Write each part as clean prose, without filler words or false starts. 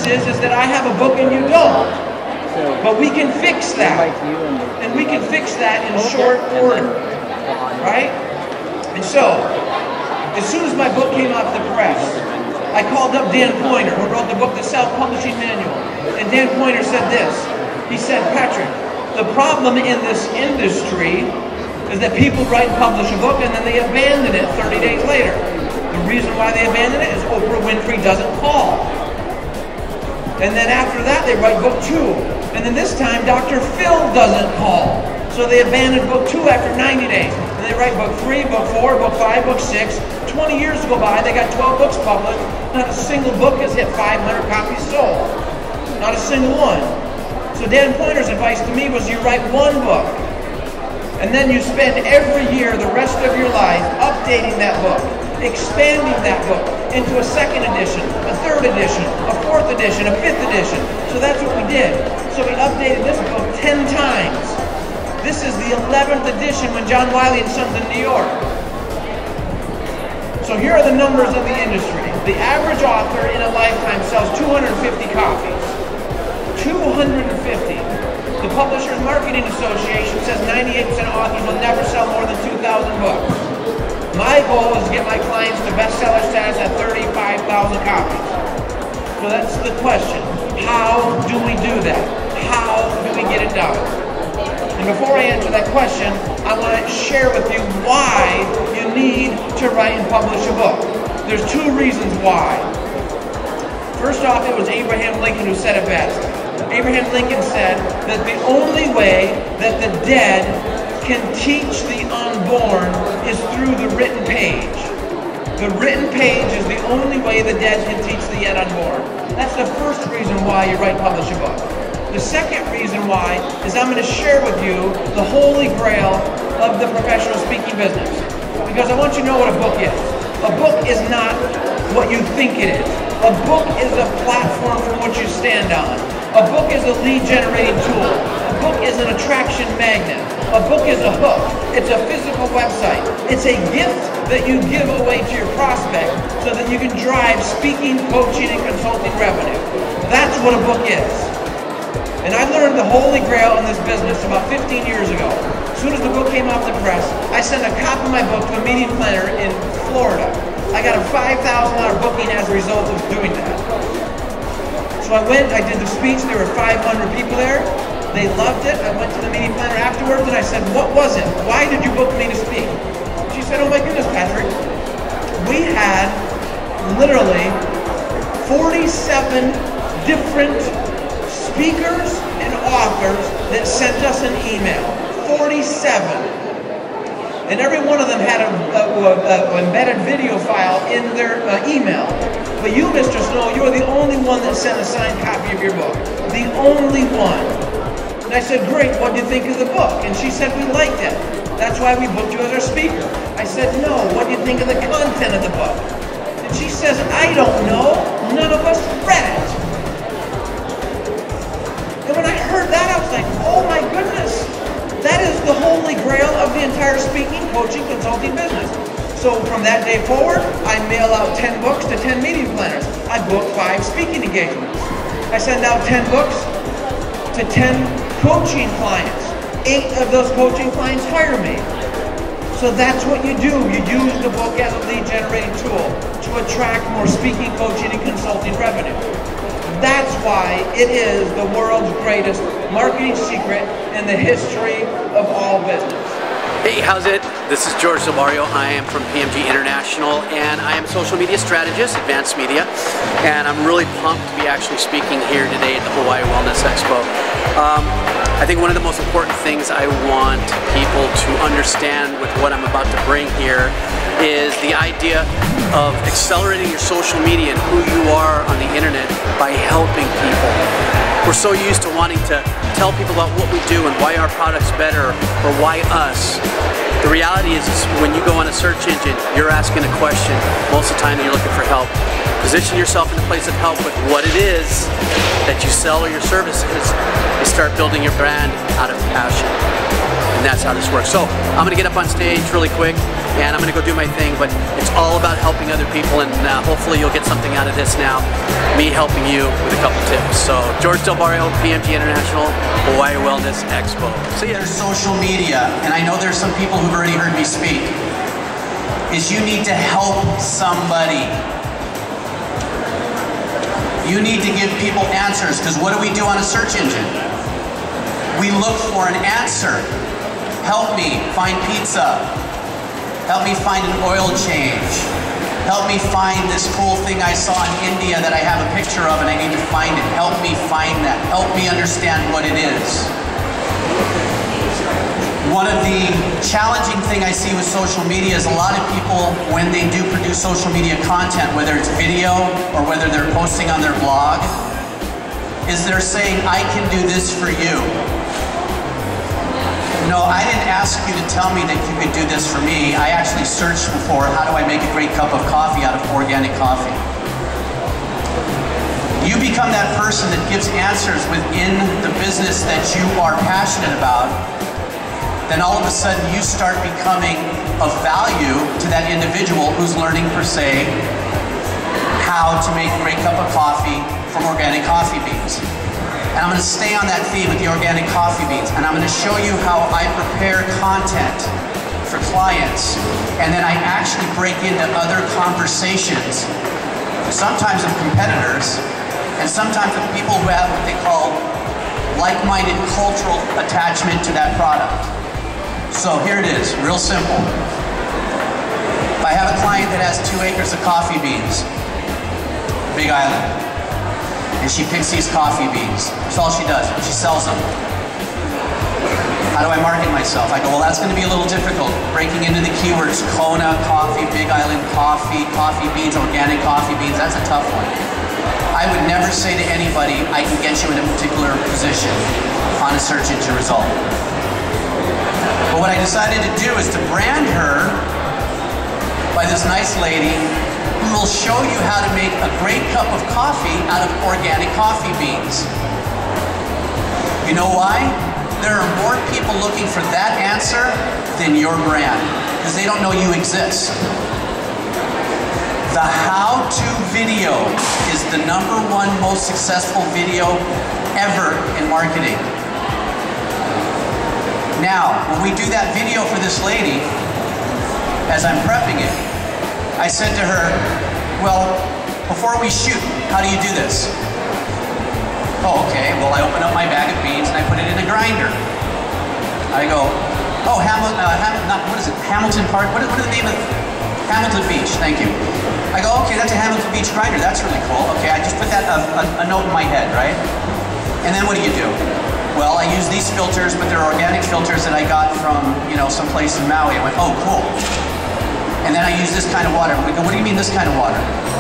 is that I have a book and you don't. But we can fix that. And we can fix that in short order. Right? And so, as soon as my book came off the press, I called up Dan Poynter, who wrote the book, The Self-Publishing Manual. And Dan Poynter said this. He said, Patrick, the problem in this industry is that people write and publish a book and then they abandon it 30 days later. The reason why they abandon it is Oprah Winfrey doesn't call. And then after that, they write book 2. And then this time, Dr. Phil doesn't call. So they abandon book 2 after 90 days. And they write book 3, book 4, book 5, book 6. 20 years go by, they got 12 books published. Not a single book has hit 500 copies sold. Not a single one. So Dan Poynter's advice to me was you write one book. And then you spend every year, the rest of your life, updating that book. Expanding that book into a second edition, a third edition, a fourth edition, a fifth edition. So that's what we did. So we updated this book 10 times. This is the 11th edition when John Wiley and Sons in New York. So here are the numbers of the industry. The average author in a lifetime sells 250 copies. 250. The Publishers Marketing Association says 98% of authors will never sell more than 2,000 books. My goal is to get my clients to bestseller status at 35,000 copies. So that's the question. How do we do that? How do we get it done? And before I answer that question, I want to share with you why you need to write and publish a book. There's 2 reasons why. First off, it was Abraham Lincoln who said it best. Abraham Lincoln said that the only way that the dead can teach the unborn is through the written page. The written page is the only way the dead can teach the yet unborn. That's the first reason why you write and publish a book. The second reason why is I'm going to share with you the holy grail of the professional speaking business. Because I want you to know what a book is. A book is not what you think it is. A book is a platform from which you stand on. A book is a lead generating tool. A book is an attraction magnet. A book is a hook. It's a physical website. It's a gift that you give away to your prospect so that you can drive speaking, coaching, and consulting revenue. That's what a book is. And I learned the holy grail in this business about 15 years ago. As soon as the book came off the press, I sent a copy of my book to a meeting planner in Florida. I got a $5,000 booking as a result of doing that. So I went, I did the speech, there were 500 people there. They loved it. I went to the meeting planner afterwards and I said, what was it? Why did you book me to speak? She said, oh my goodness, Patrick. We had literally 47 different speakers and authors that sent us an email. 47. And every one of them had an embedded video file in their email. But you, Mr. Snow, you are the only one that sent a signed copy of your book. The only one. And I said, great, what do you think of the book? And she said, we liked it. That's why we booked you as our speaker. I said, no, what do you think of the content of the book? And she says, I don't know. None of us read it. And when I heard that, I was like, oh my goodness. That is the holy grail of the entire speaking, coaching, consulting business. So from that day forward, I mail out 10 books to 10 meeting planners. I book 5 speaking engagements. I send out 10 books to 10 coaching clients. 8 of those coaching clients hire me. So that's what you do. You use the book as a lead generating tool to attract more speaking, coaching, and consulting revenue. That's why it is the world's greatest marketing secret in the history of all business. Hey, how's it? This is George Silvario. I am from PMG International, and I am a social media strategist, advanced media, and I'm really pumped to be actually speaking here today at the Hawaii Wellness Expo. I think one of the most important things I want people to understand with what I'm about to bring here is the idea of accelerating your social media and who you are on the internet by helping people. We're so used to wanting to tell people about what we do and why our product's better or why us. The reality is when you go on a search engine, you're asking a question. Most of the time you're looking for help. Position yourself in a place of help with what it is that you sell or your services. You start building your brand out of passion. And that's how this works. So I'm going to get up on stage really quick. and I'm going to go do my thing, but it's all about helping other people, and hopefully you'll get something out of this now, me helping you with a couple tips. So George Del Barrio, PMG International, Hawaii Wellness Expo. See ya. Social media, and I know there's some people who've already heard me speak, is you need to help somebody. You need to give people answers, because what do we do on a search engine? We look for an answer. Help me find pizza. Help me find an oil change. Help me find this cool thing I saw in India that I have a picture of and I need to find it. Help me find that. Help me understand what it is. One of the challenging things I see with social media is a lot of people, when they do produce social media content, whether it's video or whether they're posting on their blog, is they're saying, I can do this for you. No, I didn't ask you to tell me that you could do this for me. I actually searched before, how do I make a great cup of coffee out of organic coffee? You become that person that gives answers within the business that you are passionate about, then all of a sudden you start becoming of value to that individual who's learning, per se, how to make a great cup of coffee from organic coffee beans. And I'm going to stay on that theme with the organic coffee beans, and I'm going to show you how I prepare content for clients, and then I actually break into other conversations, sometimes of competitors, and sometimes of people who have what they call like-minded cultural attachment to that product. So here it is, real simple. If I have a client that has 2 acres of coffee beans, Big Island, and she picks these coffee beans, that's all she does, she sells them. How do I market myself? I go, well, that's going to be a little difficult. Breaking into the keywords, Kona coffee, Big Island coffee, coffee beans, organic coffee beans, that's a tough one. I would never say to anybody, I can get you in a particular position on a search engine result. But what I decided to do is to brand her by this nice lady who will show you how to make a great cup of coffee out of organic coffee beans. You know why? There are more people looking for that answer than your brand, because they don't know you exist. The how-to video is the #1 most successful video ever in marketing. Now, when we do that video for this lady, as I'm prepping it, I said to her, well, before we shoot, how do you do this? Oh, okay, well, I open up my bag of beans and I put it in a grinder. I go, oh, Hamilton Park, what is the name of Hamilton Beach, thank you. I go, okay, that's a Hamilton Beach grinder, that's really cool. Okay, I just put that, a note in my head, right? And then what do you do? Well, I use these filters, but they're organic filters that I got from, someplace in Maui. I went, oh, cool. And then I use this kind of water. We go, what do you mean this kind of water?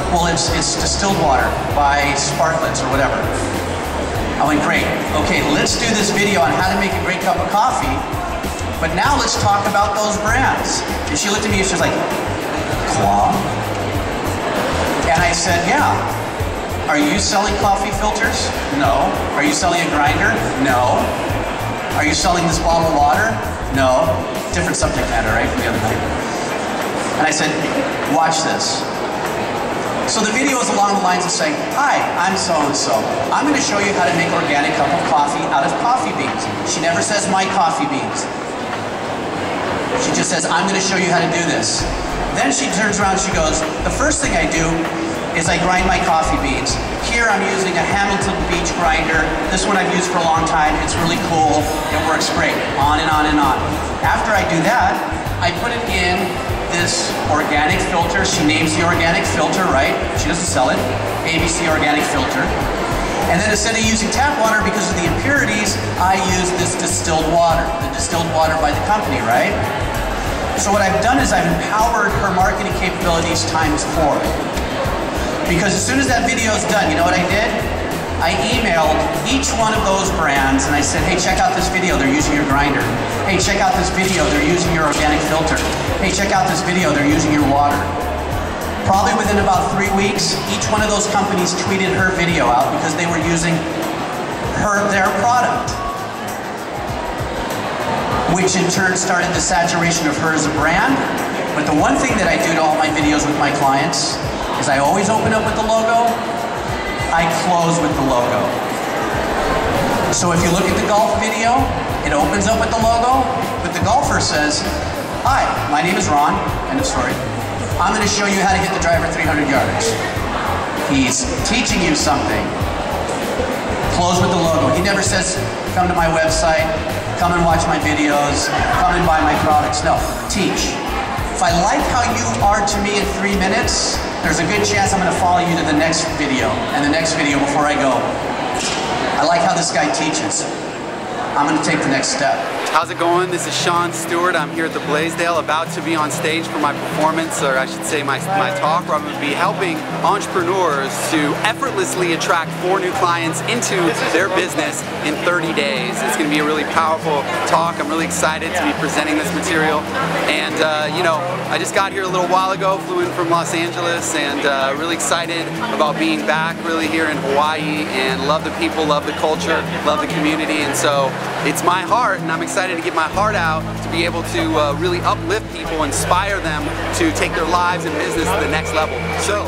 Well, it's distilled water by Sparklets or whatever. I went, great. Okay, let's do this video on how to make a great cup of coffee, but now let's talk about those brands. And she looked at me and she was like, Qua? And I said, yeah. Are you selling coffee filters? No. Are you selling a grinder? No. Are you selling this bottle of water? No. Different subject matter, right, from the other night. And I said, watch this. So the video is along the lines of saying, hi, I'm so-and-so. I'm going to show you how to make organic cup of coffee out of coffee beans. She never says my coffee beans. She just says, I'm going to show you how to do this. Then she turns around and she goes, the first thing I do is I grind my coffee beans. Here I'm using a Hamilton Beach grinder. This one I've used for a long time. It's really cool. It works great. On and on and on. After I do that, I put it in this organic filter. She names the organic filter, right? She doesn't sell it. ABC organic filter. And then instead of using tap water because of the impurities, I use this distilled water. The distilled water by the company, right? So what I've done is I've empowered her marketing capabilities ×4. Because as soon as that video is done, you know what I did? I emailed each one of those brands and I said, hey, check out this video, they're using your grinder. Hey, check out this video, they're using your organic filter. Hey, check out this video, they're using your water. Probably within about 3 weeks, each one of those companies tweeted her video out because they were using their product. Which in turn started the saturation of her as a brand, But the one thing that I do to all my videos with my clients is I always open up with the logo, I close with the logo. So if you look at the golf video, it opens up with the logo, but the golfer says, "Hi, my name is Ron," end of story. "I'm going to show you how to hit the driver 300 yards. He's teaching you something. Close with the logo. He never says, "Come to my website, come and watch my videos, come and buy my products." No, teach. If I like how you are to me in 3 minutes, there's a good chance I'm going to follow you to the next video and the next video before I go, "I like how this guy teaches. I'm going to take the next step." How's it going? This is Stewart. I'm here at the Blaisdell, about to be on stage for my performance, or I should say my talk, where I'm going to be helping entrepreneurs to effortlessly attract 4 new clients into their business in 30 days. It's going to be a really powerful talk. I'm really excited to be presenting this material. And you know, I just got here a little while ago, flew in from Los Angeles, and really excited about being back really here in Hawaii, and love the people, love the culture, love the community. And so it's my heart, and I'm excited to get my heart out to be able to really uplift people, inspire them to take their lives and business to the next level. So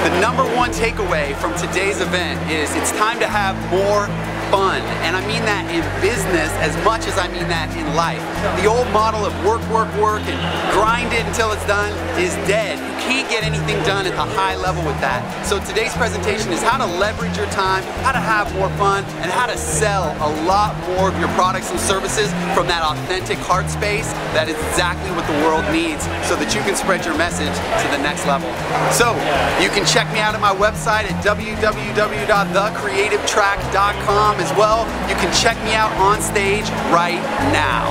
the #1 takeaway from today's event is it's time to have more fun, and I mean that in business as much as I mean that in life. The old model of work, work, work, and grind it until it's done is dead. You can't get anything done at the high level with that. So today's presentation is how to leverage your time, how to have more fun, and how to sell a lot more of your products and services from that authentic heart space. That is exactly what the world needs, so that you can spread your message to the next level. So you can check me out at my website at www.thecreativetrack.com. as well. You can check me out on stage right now.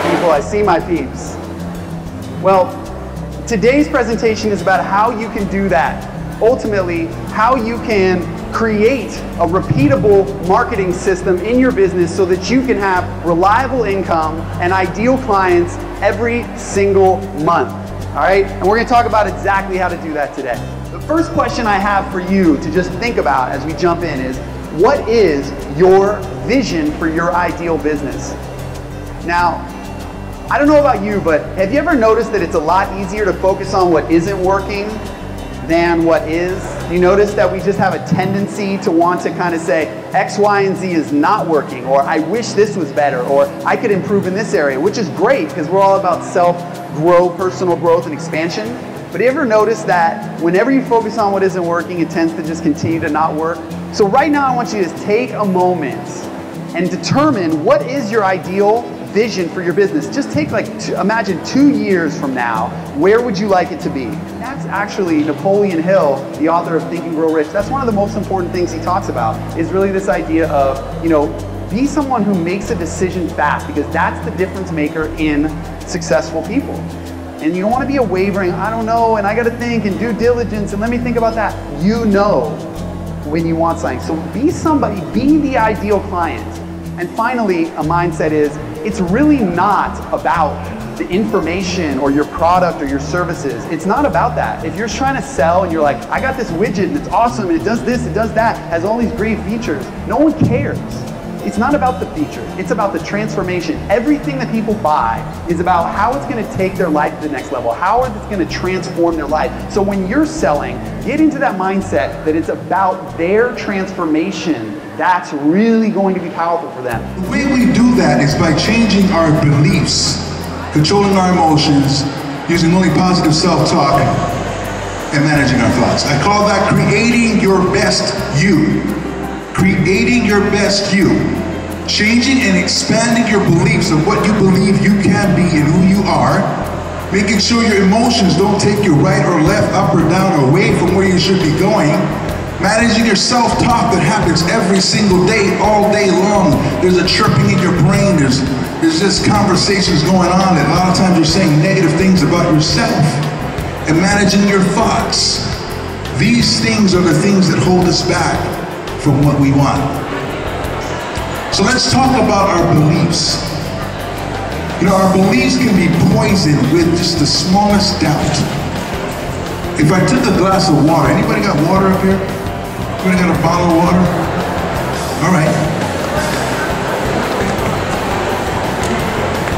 People, I see my peeps. Well, today's presentation is about how you can do that. Ultimately, how you can create a repeatable marketing system in your business so that you can have reliable income and ideal clients every single month. All right? And we're going to talk about exactly how to do that today. The first question I have for you to just think about as we jump in is, what is your vision for your ideal business? Now, I don't know about you, but have you ever noticed that it's a lot easier to focus on what isn't working than what is? You notice that we just have a tendency to want to kind of say X, Y, and Z is not working, or I wish this was better, or I could improve in this area, which is great because we're all about self-growth, personal growth, and expansion. But you ever notice that whenever you focus on what isn't working, it tends to just continue to not work? So right now I want you to take a moment and determine what is your ideal vision for your business. Just take imagine 2 years from now, where would you like it to be? That's actually Napoleon Hill, the author of Think and Grow Rich. That's one of the most important things he talks about, is really this idea of, you know, be someone who makes a decision fast, because that's the difference maker in successful people. And you don't want to be a wavering, I don't know, and I got to think and due diligence, and let me think about that. You know when you want something. So be somebody, be the ideal client. And finally, a mindset is, it's really not about the information or your product or your services. It's not about that. If you're trying to sell and you're like, I got this widget and it's awesome and it does this, it does that, has all these great features, no one cares. It's not about the feature, it's about the transformation. Everything that people buy is about how it's going to take their life to the next level, how it's going to transform their life. So when you're selling, get into that mindset that it's about their transformation. That's really going to be powerful for them. The way we do that is by changing our beliefs, controlling our emotions, using only positive self-talk, and managing our thoughts. I call that creating your best you. Creating your best you. Changing and expanding your beliefs of what you believe you can be and who you are. Making sure your emotions don't take you right or left, up or down, or away from where you should be going. Managing your self-talk that happens every single day, all day long. There's a chirping in your brain, there's just conversations going on, and a lot of times you're saying negative things about yourself. And managing your thoughts. These things are the things that hold us back from what we want. So let's talk about our beliefs. You know, our beliefs can be poisoned with just the smallest doubt. If I took a glass of water, anybody got water up here? Anybody got a bottle of water? All right.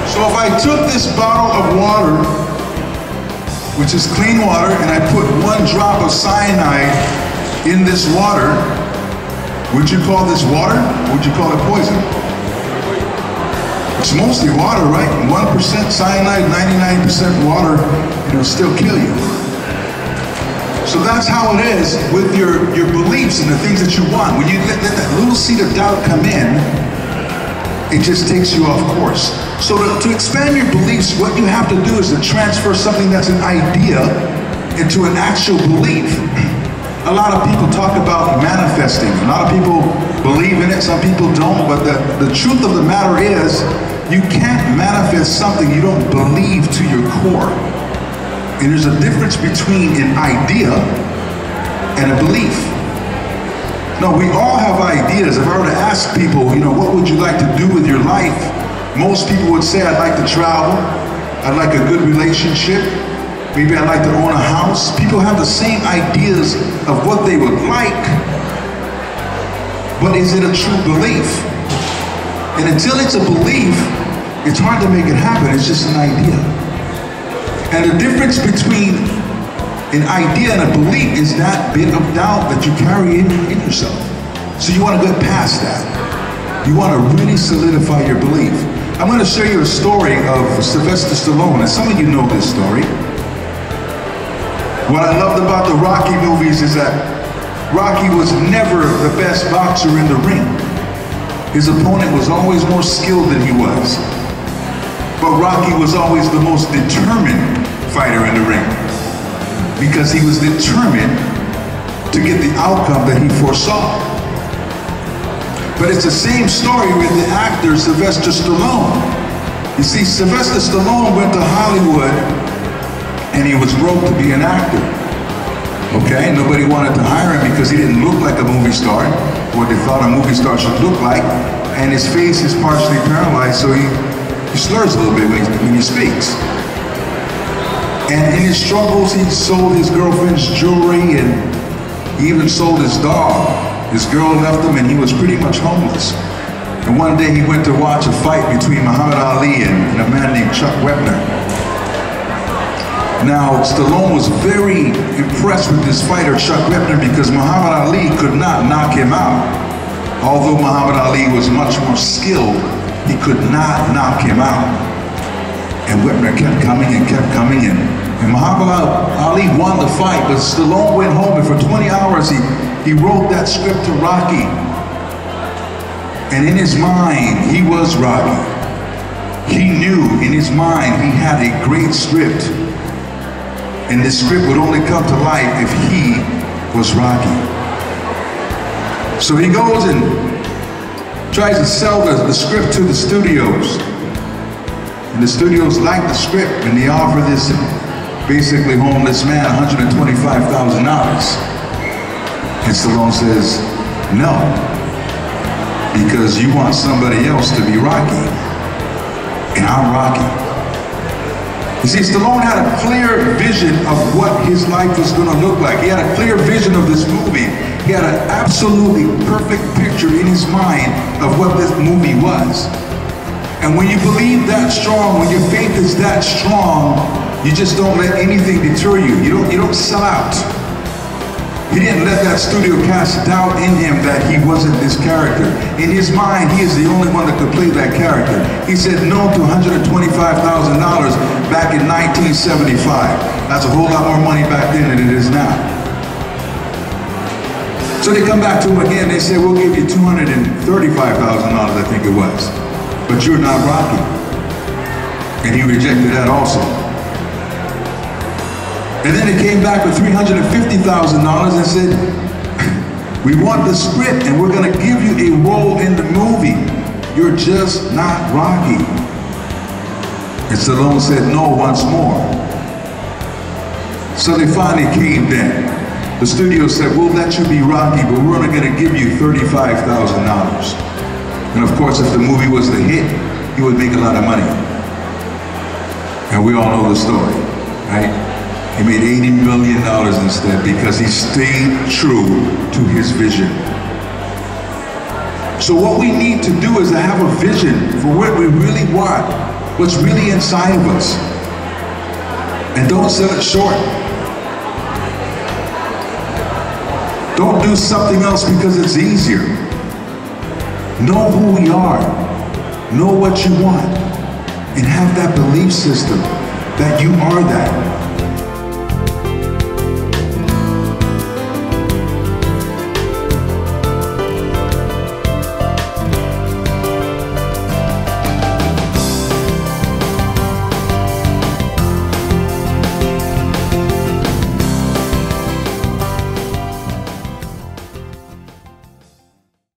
So if I took this bottle of water which is clean water, and I put 1 drop of cyanide in this water, would you call this water? Or would you call it poison? It's mostly water, right? 1% cyanide, 99% water, it'll still kill you. So that's how it is with your beliefs and the things that you want. When you let that little seed of doubt come in, it just takes you off course. So to expand your beliefs, what you have to do is to transfer something that's an idea into an actual belief. A lot of people talk about manifesting. A lot of people believe in it, some people don't, but the truth of the matter is, you can't manifest something you don't believe to your core. And there's a difference between an idea and a belief. No, we all have ideas. If I were to ask people, what would you like to do with your life? Most people would say, I'd like to travel. I'd like a good relationship. Maybe I'd like to own a house. People have the same ideas of what they would like. But is it a true belief? And until it's a belief, it's hard to make it happen. It's just an idea. And the difference between an idea and a belief is that bit of doubt that you carry in yourself. So you want to get past that. You want to really solidify your belief. I'm going to show you a story of Sylvester Stallone, and some of you know this story. What I loved about the Rocky movies is that Rocky was never the best boxer in the ring. His opponent was always more skilled than he was. But Rocky was always the most determined fighter in the ring, because he was determined to get the outcome that he foresaw. But it's the same story with the actor Sylvester Stallone. You see, Sylvester Stallone went to Hollywood and he was broke to be an actor. Okay, nobody wanted to hire him because he didn't look like a movie star, what they thought a movie star should look like, and his face is partially paralyzed, so he slurs a little bit when he speaks. And in his struggles, he sold his girlfriend's jewelry, and he even sold his dog. His girl left him, and he was pretty much homeless. And one day he went to watch a fight between Muhammad Ali and a man named Chuck Wepner. Now, Stallone was very impressed with this fighter, Chuck Wepner, because Muhammad Ali could not knock him out. Although Muhammad Ali was much more skilled, he could not knock him out. And Wepner kept coming and kept coming, and Muhammad Ali won the fight, but Stallone went home, and for 20 hours he wrote that script to Rocky. And in his mind, he was Rocky. He knew in his mind he had a great script. And this script would only come to life if he was Rocky. So he goes and tries to sell the script to the studios. And the studios like the script, and they offer this basically homeless man $125,000. And Stallone says, no, because you want somebody else to be Rocky, and I'm Rocky. You see, Stallone had a clear vision of what his life was going to look like. He had a clear vision of this movie. He had an absolutely perfect picture in his mind of what this movie was. And when you believe that strong, when your faith is that strong, you just don't let anything deter you. You don't sell out. He didn't let that studio cast doubt in him that he wasn't this character. In his mind, he is the only one that could play that character. He said no to $125,000 back in 1975. That's a whole lot more money back then than it is now. So they come back to him again, they say, we'll give you $235,000, I think it was. But you're not Rocky. And he rejected that also. And then they came back with $350,000 and said, we want the script and we're going to give you a role in the movie. You're just not Rocky. And Stallone said no once more. So they finally caved in. The studio said, we'll let you be Rocky, but we're only going to give you $35,000. And of course, if the movie was a hit, he would make a lot of money. And we all know the story, right? He made $80 million instead because he stayed true to his vision. So what we need to do is to have a vision for what we really want, what's really inside of us. And don't sell it short. Don't do something else because it's easier. Know who we are. Know what you want. And have that belief system that you are that.